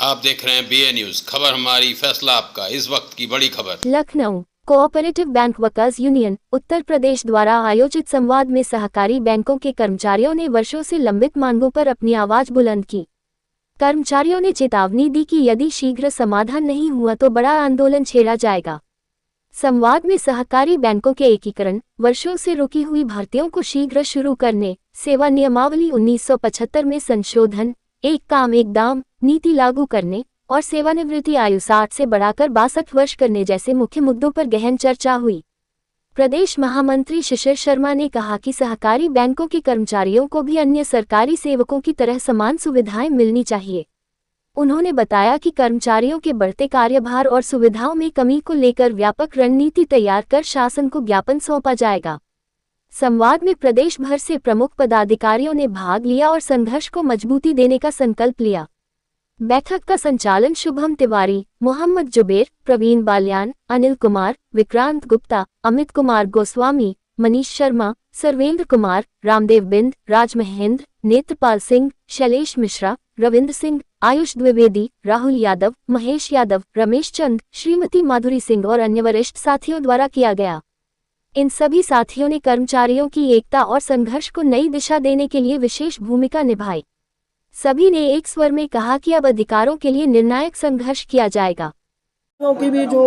आप देख रहे हैं BA न्यूज, खबर हमारी फैसला आपका। इस वक्त की बड़ी खबर। Lucknow cooperative bank workers union Uttar Pradesh द्वारा आयोजित संवाद में सहकारी बैंकों के कर्मचारियों ने वर्षों से लंबित मांगों पर अपनी आवाज बुलंद की। कर्मचारियों ने चेतावनी दी कि यदि शीघ्र समाधान नहीं हुआ तो बड़ा आंदोलन छेड़ा जाएगा। संवाद में सहकारी बैंकों के एकीकरण, वर्षों से रुकी हुई भर्तियों को शीघ्र शुरू करने, सेवा नियमावली 1975 में संशोधन, एक काम एक दाम नीति लागू करने और सेवानिवृत्ति आयु 60 से बढ़ाकर 62 वर्ष करने जैसे मुख्य मुद्दों पर गहन चर्चा हुई। प्रदेश महामंत्री शिशिर शर्मा ने कहा कि सहकारी बैंकों के कर्मचारियों को भी अन्य सरकारी सेवकों की तरह समान सुविधाएं मिलनी चाहिए। उन्होंने बताया कि कर्मचारियों के बढ़ते कार्यभार और सुविधाओं में कमी को लेकर व्यापक रणनीति तैयार कर शासन को ज्ञापन सौंपा जाएगा। संवाद में प्रदेश भर से प्रमुख पदाधिकारियों ने भाग लिया और संघर्ष को मजबूती देने का संकल्प लिया। बैठक का संचालन शुभम तिवारी, मोहम्मद जुबेर, प्रवीण बाल्यान, अनिल कुमार, विक्रांत गुप्ता, अमित कुमार गोस्वामी, मनीष शर्मा, सर्वेंद्र कुमार, रामदेव बिंद, राज महेंद्र, नेत्रपाल सिंह, शैलेश मिश्रा, रविंद्र सिंह, आयुष द्विवेदी, राहुल यादव, महेश यादव, रमेश चंद, श्रीमती माधुरी सिंह और अन्य वरिष्ठ साथियों द्वारा किया गया। इन सभी साथियों ने कर्मचारियों की एकता और संघर्ष को नई दिशा देने के लिए विशेष भूमिका निभाई। सभी ने एक स्वर में कहा कि अब अधिकारों के लिए निर्णायक संघर्ष किया जाएगा। की भी जो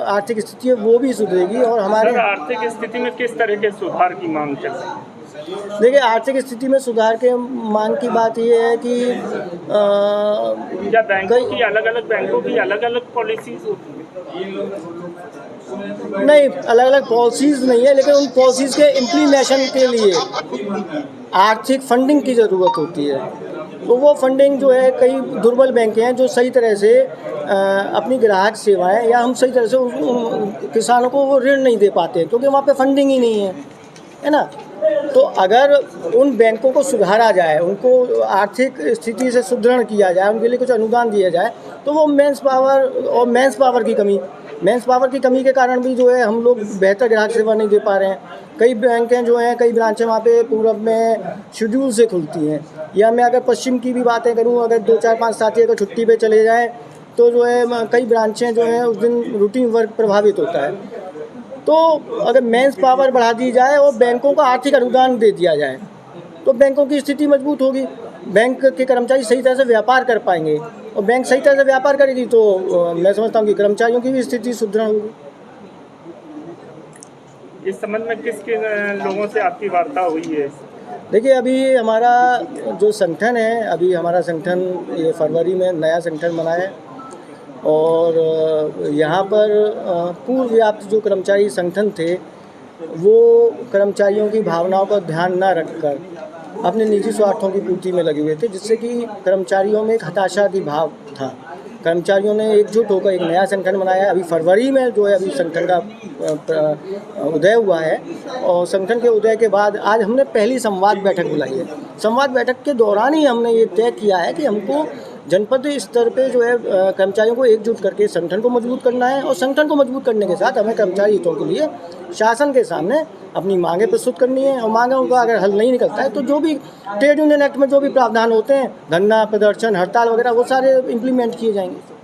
आर्थिक स्थिति है वो भी सुधरेगी और हमारे आर्थिक स्थिति में किस तरह के सुधार की मांग चल रही है? देखिए, आर्थिक स्थिति में सुधार के मांग की बात ये है कि क्या बैंकों की अलग अलग पॉलिसीज होती है? नहीं, अलग अलग पॉलिसीज नहीं है, लेकिन उन पॉलिसीज के इम्प्लीमेशन के लिए आर्थिक फंडिंग की ज़रूरत होती है। तो वो फंडिंग जो है, कई दुर्बल बैंक हैं जो सही तरह से अपनी ग्राहक सेवाएं या हम सही तरह से उन किसानों को वो ऋण नहीं दे पाते क्योंकि वहाँ पे फंडिंग ही नहीं है ना। तो अगर उन बैंकों को सुधारा जाए, उनको आर्थिक स्थिति से सुदृढ़ किया जाए, उनके लिए कुछ अनुदान दिया जाए, तो वो मैंस पावर की कमी के कारण भी जो है हम लोग बेहतर ग्राहक सेवा नहीं दे पा रहे हैं। कई बैंकें जो हैं, कई ब्रांचें वहाँ पे पूरब में शेड्यूल से खुलती हैं, या मैं अगर पश्चिम की भी बातें करूँ, अगर 2-4-5 साथी अगर छुट्टी पे चले जाएँ तो जो है कई ब्रांचें जो हैं उस दिन रूटीन वर्क प्रभावित होता है। तो अगर मेंस पावर बढ़ा दी जाए और बैंकों को आर्थिक अनुदान दे दिया जाए तो बैंकों की स्थिति मजबूत होगी, बैंक के कर्मचारी सही तरह से व्यापार कर पाएंगे और बैंक सही तरह से व्यापार करेगी तो मैं समझता हूँ कि कर्मचारियों की भी स्थिति सुदृढ़ होगी। इस संबंध में किस लोगों से आपकी वार्ता हुई है? देखिए, अभी हमारा जो संगठन है, अभी हमारा संगठन ये फरवरी में नया संगठन बना है और यहाँ पर पूर्व व्याप्त जो कर्मचारी संगठन थे वो कर्मचारियों की भावनाओं का ध्यान न रखकर अपने निजी स्वार्थों की पूर्ति में लगे हुए थे, जिससे कि कर्मचारियों में एक हताशा की भाव था। कर्मचारियों ने एकजुट होकर एक नया संगठन बनाया है। अभी फरवरी में जो है अभी संगठन का उदय हुआ है और संगठन के उदय के बाद आज हमने पहली संवाद बैठक बुलाई है। संवाद बैठक के दौरान ही हमने ये तय किया है कि हमको जनपद स्तर पे जो है कर्मचारियों को एकजुट करके संगठन को मजबूत करना है और संगठन को मजबूत करने के साथ हमें कर्मचारी हितों के लिए शासन के सामने अपनी मांगें प्रस्तुत करनी है और मांगों का अगर हल नहीं निकलता है तो जो भी ट्रेड यूनियन एक्ट में जो भी प्रावधान होते हैं, धरना प्रदर्शन, हड़ताल वगैरह, वो सारे इम्प्लीमेंट किए जाएंगे।